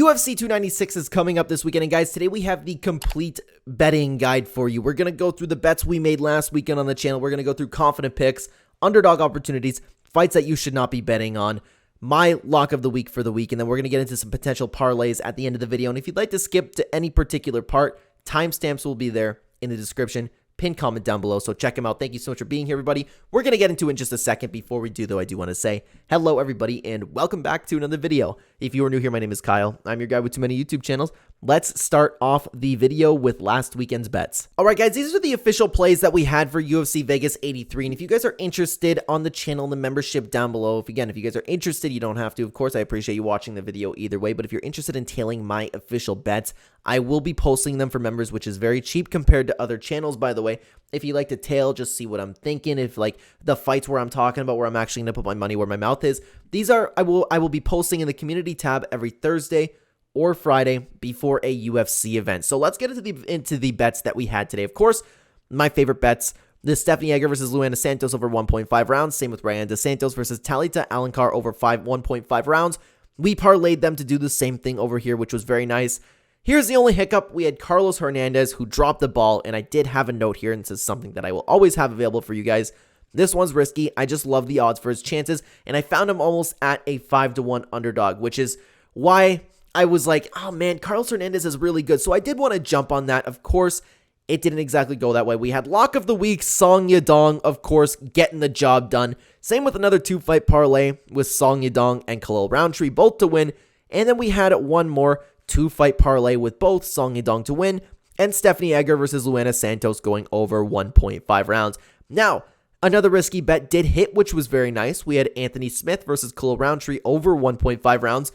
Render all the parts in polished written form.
UFC 296 is coming up this weekend, and guys, today we have the complete betting guide for you. We're going to go through the bets we made last weekend on the channel. We're going to go through confident picks, underdog opportunities, fights that you should not be betting on, my lock of the week for the week, and then we're going to get into some potential parlays at the end of the video. And if you'd like to skip to any particular part, timestamps will be there in the description. Pinned comment down below, so check them out. Thank you so much for being here, everybody. We're going to get into it in just a second. Before we do, though, I do want to say hello, everybody, and welcome back to another video. If you are new here, my name is Kyle. I'm your guy with too many YouTube channels. Let's start off the video with last weekend's bets. All right, guys, these are the official plays that we had for UFC Vegas 83, and if you guys are interested on the channel, the membership down below, if you guys are interested, you don't have to. Of course, I appreciate you watching the video either way, but if you're interested in tailing my official bets, I will be posting them for members, which is very cheap compared to other channels, by the way. If you like to tail, just see what I'm thinking. If like the fights where I'm talking about where I'm actually going to put my money where my mouth is, these are I will be posting in the community tab every Thursday or Friday before a UFC event. So let's get into the bets that we had today. Of course, my favorite bets: the Stephanie Egger versus Luana Santos over 1.5 rounds. Same with Ryan Dos Santos versus Talita Alencar over 1.5 rounds. We parlayed them to do the same thing over here, which was very nice. Here's the only hiccup. We had Carlos Hernandez who dropped the ball, and I did have a note here, and this is something that I will always have available for you guys. This one's risky. I just love the odds for his chances, and I found him almost at a 5-1 underdog, which is why I was like, oh man, Carlos Hernandez is really good. So I did want to jump on that. Of course, it didn't exactly go that way. We had lock of the week, Song Yadong, of course, getting the job done. Same with another two-fight parlay with Song Yadong and Khalil Roundtree, both to win. And then we had one more two-fight parlay with both Song Yadong to win and Stephanie Egger versus Luana Santos going over 1.5 rounds. Now, another risky bet did hit, which was very nice. We had Anthony Smith versus Khalil Roundtree over 1.5 rounds.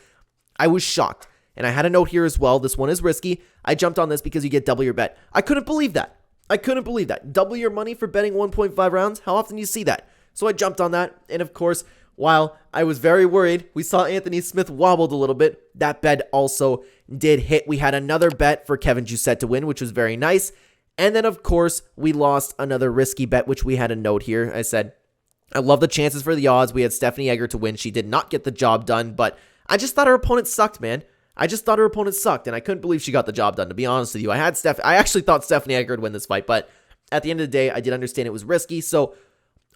I was shocked, and I had a note here as well. This one is risky. I jumped on this because you get double your bet. I couldn't believe that. Double your money for betting 1.5 rounds? How often do you see that? So I jumped on that, and of course, while I was very worried, we saw Anthony Smith wobbled a little bit. That bet also did hit. We had another bet for Kevin Jousset to win, which was very nice. And then, of course, we lost another risky bet, which we had a note here. I said, I love the chances for the odds. We had Stephanie Egger to win. She did not get the job done, but I just thought her opponent sucked, man. I just thought her opponent sucked, and I couldn't believe she got the job done, to be honest with you. I actually thought Stephanie Egger would win this fight, but at the end of the day, I did understand it was risky. So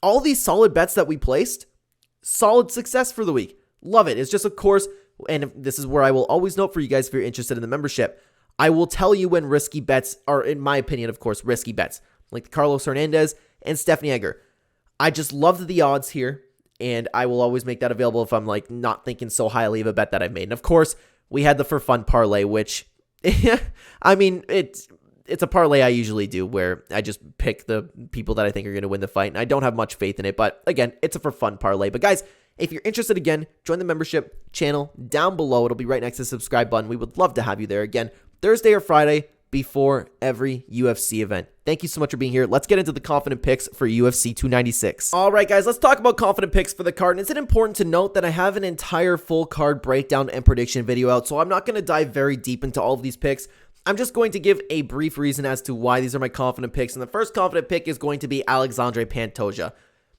all these solid bets that we placed, solid success for the week. Love it. It's just, of course, and this is where I will always note for you guys if you're interested in the membership, I will tell you when risky bets are, in my opinion, of course, risky bets, like Carlos Hernandez and Stephanie Egger. I just loved the odds here, and I will always make that available if I'm like not thinking so highly of a bet that I've made. And of course, we had the for fun parlay, which, I mean, it's a parlay I usually do where I just pick the people that I think are going to win the fight, and I don't have much faith in it, but again, it's a for fun parlay. But guys, if you're interested, again, join the membership channel down below. It'll be right next to the subscribe button. We would love to have you there again, Thursday or Friday before every UFC event. Thank you so much for being here. Let's get into the confident picks for UFC 296. All right, guys, let's talk about confident picks for the card. And is it important to note that I have an entire full card breakdown and prediction video out, so I'm not going to dive very deep into all of these picks. I'm just going to give a brief reason as to why these are my confident picks. And the first confident pick is going to be Alexandre Pantoja,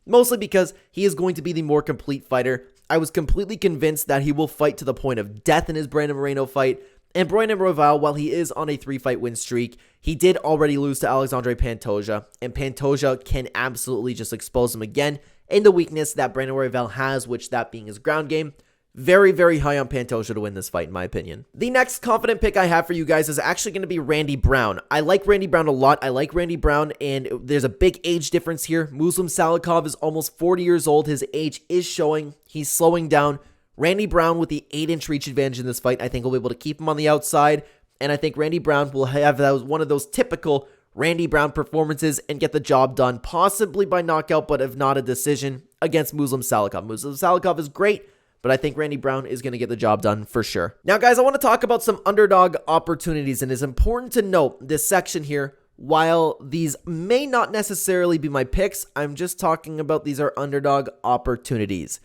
mostly because he is going to be the more complete fighter. I was completely convinced that he will fight to the point of death in his Brandon Moreno fight. And Brandon Royval, while he is on a 3-fight win streak, he did already lose to Alexandre Pantoja. And Pantoja can absolutely just expose him again in the weakness that Brandon Royval has, which that being his ground game. Very, very high on Pantoja to win this fight, in my opinion. The next confident pick I have for you guys is actually going to be Randy Brown. I like Randy Brown a lot. I like Randy Brown, and there's a big age difference here. Muslim Salikov is almost 40 years old. His age is showing. He's slowing down. Randy Brown with the 8-inch reach advantage in this fight, I think will be able to keep him on the outside, and I think Randy Brown will have one of those typical Randy Brown performances and get the job done, possibly by knockout, but if not a decision, against Muslim Salikov. Muslim Salikov is great, but I think Randy Brown is going to get the job done for sure. Now, guys, I want to talk about some underdog opportunities, and it's important to note this section here. While these may not necessarily be my picks, I'm just talking about these are underdog opportunities.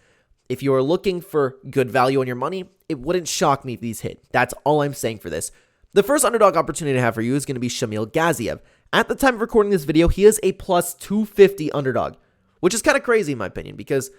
If you are looking for good value on your money, it wouldn't shock me if these hit. That's all I'm saying for this. The first underdog opportunity I have for you is going to be Shamil Gaziev. At the time of recording this video, he is a plus 250 underdog, which is kind of crazy in my opinion because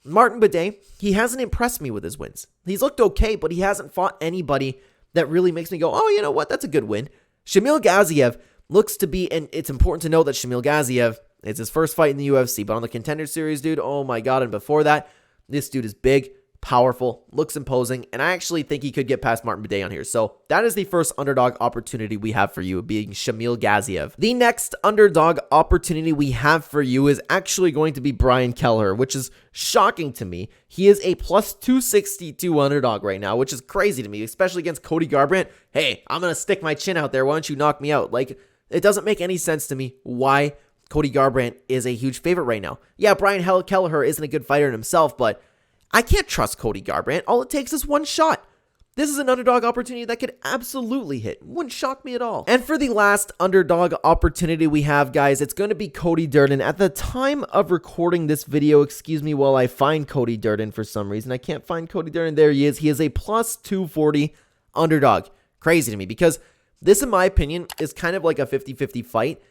Martin Bidet, he hasn't impressed me with his wins. He's looked okay, but he hasn't fought anybody that really makes me go, oh, you know what? That's a good win. Shamil Gaziev looks to be, and it's important to know that Shamil Gaziev, it's his first fight in the UFC, but on the Contender Series, dude, oh my God. And before that, this dude is big, powerful, looks imposing, and I actually think he could get past Martin Buday on here. So that is the first underdog opportunity we have for you, being Shamil Gaziev. The next underdog opportunity we have for you is actually going to be Brian Kelleher, which is shocking to me. He is a plus 262 underdog right now, which is crazy to me, especially against Cody Garbrandt. Hey, I'm going to stick my chin out there. Why don't you knock me out? Like, it doesn't make any sense to me why Cody Garbrandt is a huge favorite right now. Yeah, Brian Kelleher isn't a good fighter in himself, but I can't trust Cody Garbrandt. All it takes is one shot. This is an underdog opportunity that could absolutely hit. Wouldn't shock me at all. And for the last underdog opportunity we have, guys, it's going to be Cody Durden. At the time of recording this video, excuse me while I find Cody Durden for some reason. I can't find Cody Durden. There he is. He is a plus 240 underdog. Crazy to me because this, in my opinion, is kind of like a 50-50 fight.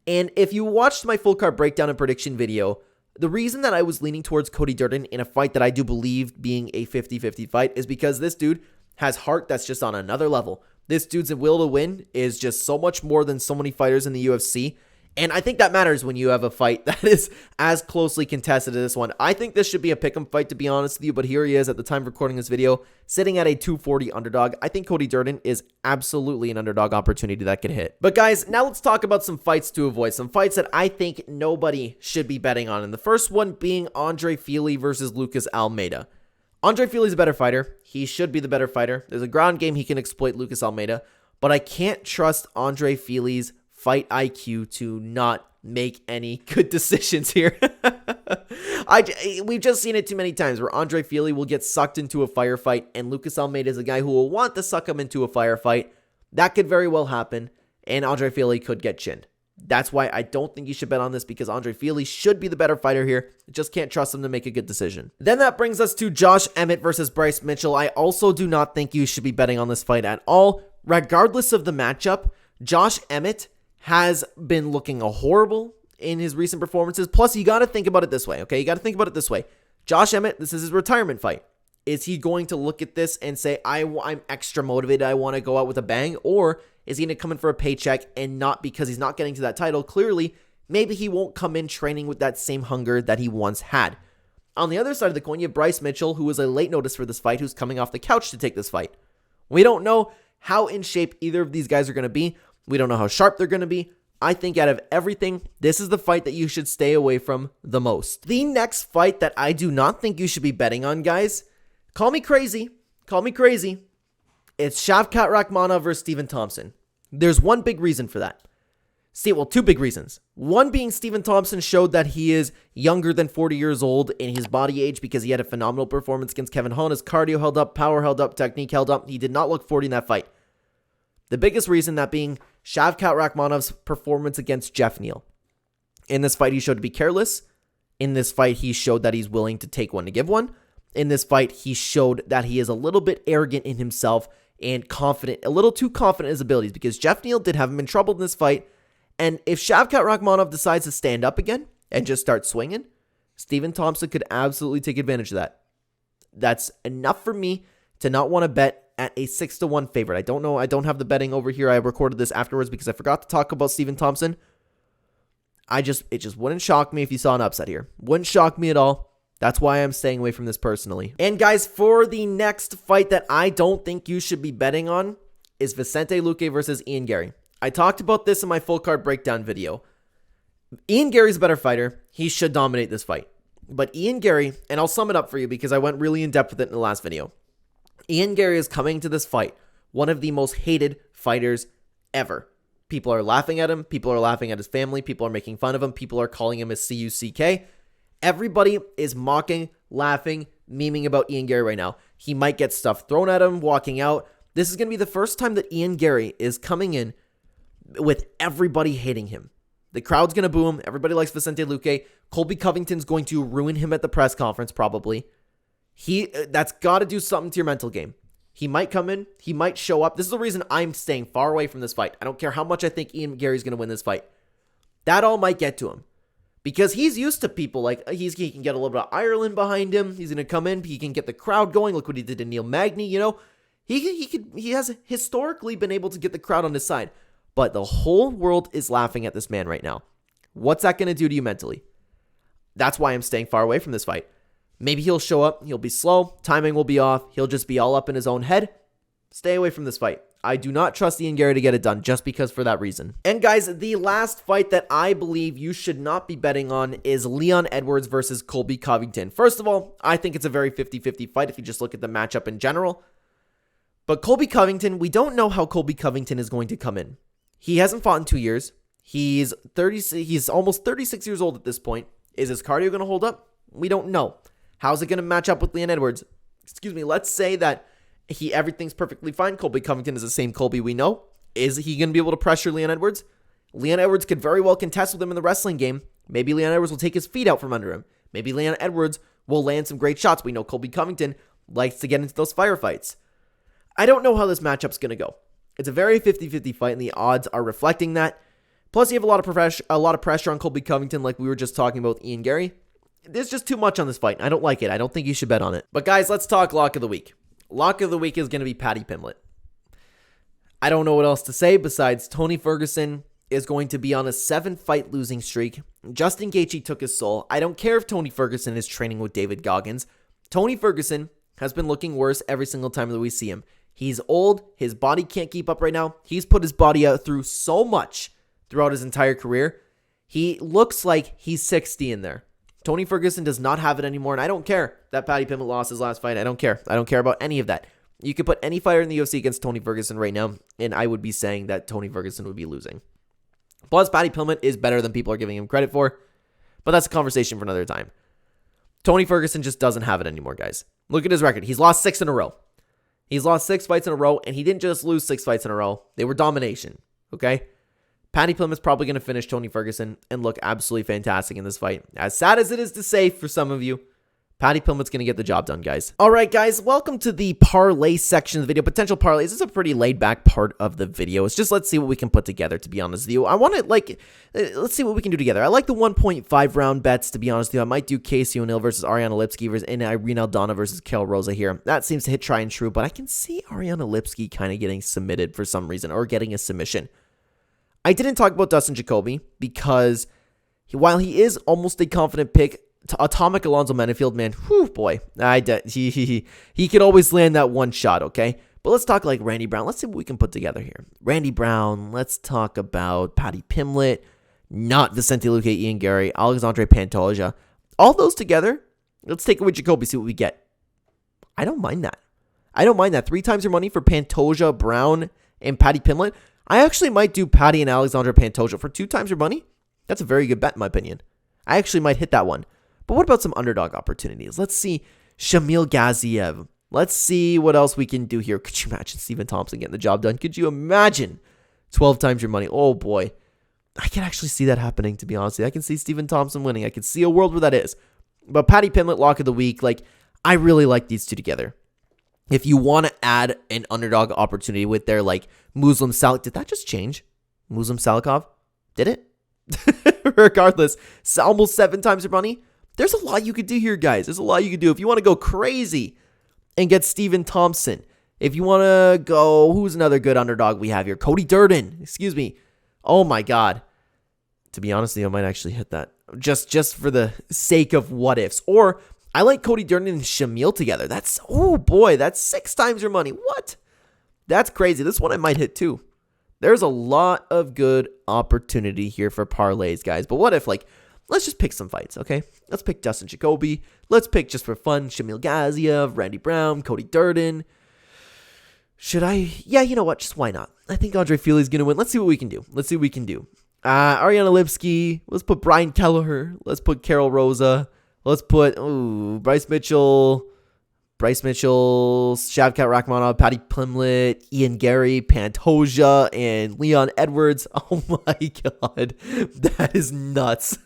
And if you watched my full card breakdown and prediction video, the reason that I was leaning towards Cody Durden in a fight that I do believe being a 50-50 fight is because this dude has heart that's just on another level. This dude's will to win is just so much more than so many fighters in the UFC. And I think that matters when you have a fight that is as closely contested as this one. I think this should be a pick'em fight, to be honest with you, but here he is at the time of recording this video, sitting at a 240 underdog. I think Cody Durden is absolutely an underdog opportunity that could hit. But guys, now let's talk about some fights to avoid, some fights that I think nobody should be betting on. And the first one being Andre Fili versus Lucas Almeida. Andre Fili's a better fighter. He should be the better fighter. There's a ground game he can exploit Lucas Almeida, but I can't trust Andre Fili's fight IQ to not make any good decisions here. We've just seen it too many times where Andre Fili will get sucked into a firefight and Lucas Almeida is a guy who will want to suck him into a firefight. That could very well happen and Andre Fili could get chinned. That's why I don't think you should bet on this because Andre Fili should be the better fighter here. Just can't trust him to make a good decision. Then that brings us to Josh Emmett versus Bryce Mitchell. I also do not think you should be betting on this fight at all. Regardless of the matchup, Josh Emmett has been looking horrible in his recent performances. Plus, you got to think about it this way, okay? You got to think about it this way. Josh Emmett, this is his retirement fight. Is he going to look at this and say, I'm extra motivated, I want to go out with a bang? Or is he going to come in for a paycheck and not because he's not getting to that title? Clearly, maybe he won't come in training with that same hunger that he once had. On the other side of the coin, you have Bryce Mitchell, who was a late notice for this fight, who's coming off the couch to take this fight. We don't know how in shape either of these guys are going to be. We don't know how sharp they're going to be. I think out of everything, this is the fight that you should stay away from the most. The next fight that I do not think you should be betting on, guys, call me crazy, it's Shavkat Rakhmonov versus Stephen Thompson. There's one big reason for that. Well, two big reasons. One being Stephen Thompson showed that he is younger than 40 years old in his body age because he had a phenomenal performance against Kevin Holland. His cardio held up, power held up, technique held up. He did not look 40 in that fight. The biggest reason that being Shavkat Rakhmonov's performance against Jeff Neal. In this fight, he showed to be careless. In this fight, he showed that he's willing to take one to give one. In this fight, he showed that he is a little bit arrogant in himself and confident, a little too confident in his abilities because Jeff Neal did have him in trouble in this fight. And if Shavkat Rakhmonov decides to stand up again and just start swinging, Stephen Thompson could absolutely take advantage of that. That's enough for me to not want to bet at a 6-1 favorite. I don't know. I don't have the betting over here. I recorded this afterwards because I forgot to talk about Stephen Thompson. It just wouldn't shock me if you saw an upset here. Wouldn't shock me at all. That's why I'm staying away from this personally. And guys, for the next fight that I don't think you should be betting on is Vicente Luque versus Ian Gary. I talked about this in my full card breakdown video. Ian Gary's a better fighter. He should dominate this fight. But Ian Gary, and I'll sum it up for you because I went really in depth with it in the last video. Ian Gary is coming to this fight, one of the most hated fighters ever. People are laughing at him. People are laughing at his family. People are making fun of him. People are calling him a C-U-C-K. Everybody is mocking, laughing, memeing about Ian Gary right now. He might get stuff thrown at him walking out. This is going to be the first time that Ian Gary is coming in with everybody hating him. The crowd's going to boo him. Everybody likes Vicente Luque. Colby Covington's going to ruin him at the press conference probably. That's got to do something to your mental game. He might come in. He might show up. This is the reason I'm staying far away from this fight. I don't care how much I think Ian Gary's going to win this fight. That all might get to him. Because he's used to people like, he can get a little bit of Ireland behind him. He's going to come in. He can get the crowd going. Look what he did to Neil Magny, you know. He has historically been able to get the crowd on his side, but the whole world is laughing at this man right now. What's that going to do to you mentally? That's why I'm staying far away from this fight. Maybe he'll show up, he'll be slow, timing will be off, he'll just be all up in his own head. Stay away from this fight. I do not trust Ian Garry to get it done just because for that reason. And guys, the last fight that I believe you should not be betting on is Leon Edwards versus Colby Covington. First of all, I think it's a very 50-50 fight if you just look at the matchup in general. But Colby Covington, we don't know how Colby Covington is going to come in. He hasn't fought in 2 years. He's almost 36 years old at this point. Is his cardio going to hold up? We don't know. How's it going to match up with Leon Edwards? Excuse me, let's say that everything's perfectly fine. Colby Covington is the same Colby we know. Is he going to be able to pressure Leon Edwards? Leon Edwards could very well contest with him in the wrestling game. Maybe Leon Edwards will take his feet out from under him. Maybe Leon Edwards will land some great shots. We know Colby Covington likes to get into those firefights. I don't know how this matchup's going to go. It's a very 50-50 fight, and the odds are reflecting that. Plus, you have a lot of pressure on Colby Covington, like we were just talking about with Ian Garry. There's just too much on this fight. I don't like it. I don't think you should bet on it. But guys, let's talk lock of the week. Lock of the week is going to be Paddy Pimblett. I don't know what else to say besides Tony Ferguson is going to be on a 7-fight losing streak. Justin Gaethje took his soul. I don't care if Tony Ferguson is training with David Goggins. Tony Ferguson has been looking worse every single time that we see him. He's old. His body can't keep up right now. He's put his body out through so much throughout his entire career. He looks like he's 60 in there. Tony Ferguson does not have it anymore, and I don't care that Paddy Pimblett lost his last fight. I don't care. I don't care about any of that. You could put any fighter in the UFC against Tony Ferguson right now, and I would be saying that Tony Ferguson would be losing. Plus, Paddy Pimblett is better than people are giving him credit for, but that's a conversation for another time. Tony Ferguson just doesn't have it anymore, guys. Look at his record. He's lost 6 in a row. He's lost 6 fights in a row, and he didn't just lose 6 fights in a row. They were domination, okay? Paddy Pimblett's probably going to finish Tony Ferguson and look absolutely fantastic in this fight. As sad as it is to say for some of you, Paddy Pimblett's going to get the job done, guys. All right, guys, welcome to the parlay section of the video. Potential parlays. This is a pretty laid-back part of the video. It's just let's see what we can put together, to be honest with you. I want to, let's see what we can do together. I like the 1.5 round bets, to be honest with you. I might do Casey O'Neill versus Ariana Lipski and Irene Aldana versus Kel Rosa here. That seems to hit try and true, but I can see Ariana Lipski kind of getting submitted for some reason or getting a submission. I didn't talk about Dustin Jacoby because while he is almost a confident pick, Atomic Alonzo Menifield, man, whew, boy, he could always land that one shot, okay? But let's talk like Randy Brown. Let's see what we can put together here. Randy Brown, let's talk about Paddy Pimblett, not Vicente Luque, Ian Garry, Alexandre Pantoja. All those together, let's take away Jacoby, see what we get. I don't mind that. 3 times your money for Pantoja, Brown, and Paddy Pimblett. I actually might do Paddy and Alexandre Pantoja for 2 times your money. That's a very good bet in my opinion. I actually might hit that one. But what about some underdog opportunities? Let's see Shamil Gaziev. Let's see what else we can do here. Could you imagine Stephen Thompson getting the job done? Could you imagine 12 times your money? Oh boy. I can actually see that happening, to be honest with you. I can see Stephen Thompson winning. I can see a world where that is. But Paddy Pimblett, lock of the week, I really like these two together. If you want to add an underdog opportunity with their Muslim Salik, did that just change? Muslim Salikov? Did it? Regardless, almost 7 times your money. There's a lot you could do here, guys. There's a lot you could do. If you want to go crazy and get Stephen Thompson. If you want to go, who's another good underdog we have here? Cody Durden. Excuse me. Oh my God. To be honest with you, I might actually hit that. Just for the sake of what ifs. Or I like Cody Durden and Shamil together. That's 6 times your money. What? That's crazy. This one I might hit too. There's a lot of good opportunity here for parlays, guys. But what if, let's just pick some fights, okay? Let's pick Dustin Jacoby. Let's pick, just for fun, Shamil Gaziev, Randy Brown, Cody Durden. Should I? Yeah, you know what? Just why not? I think Andre Fili's going to win. Let's see what we can do. Ariana Lipski. Let's put Brian Kelleher. Let's put Carol Rosa. Let's put Bryce Mitchell, Shavkat Rakhmonov, Paddy Pimblett, Ian Garry, Pantoja, and Leon Edwards. Oh my God, that is nuts.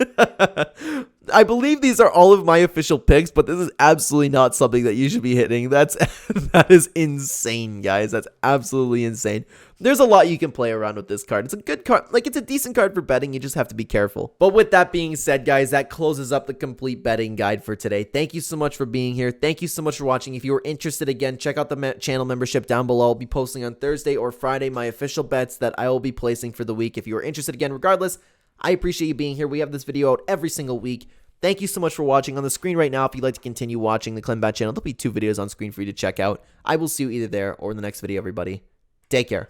I believe these are all of my official picks, but this is absolutely not something that you should be hitting. That is insane, guys. That's absolutely insane. There's a lot you can play around with this card. It's a good card. Like, it's a decent card for betting. You just have to be careful. But with that being said, guys, that closes up the complete betting guide for today. Thank you so much for being here. Thank you so much for watching. If you are interested, again, check out the channel membership down below. I'll be posting on Thursday or Friday my official bets that I will be placing for the week. If you are interested, again, regardless, I appreciate you being here. We have this video out every single week. Thank you so much for watching. On the screen right now, if you'd like to continue watching the Clenbat channel, there'll be 2 videos on screen for you to check out. I will see you either there or in the next video, everybody. Take care.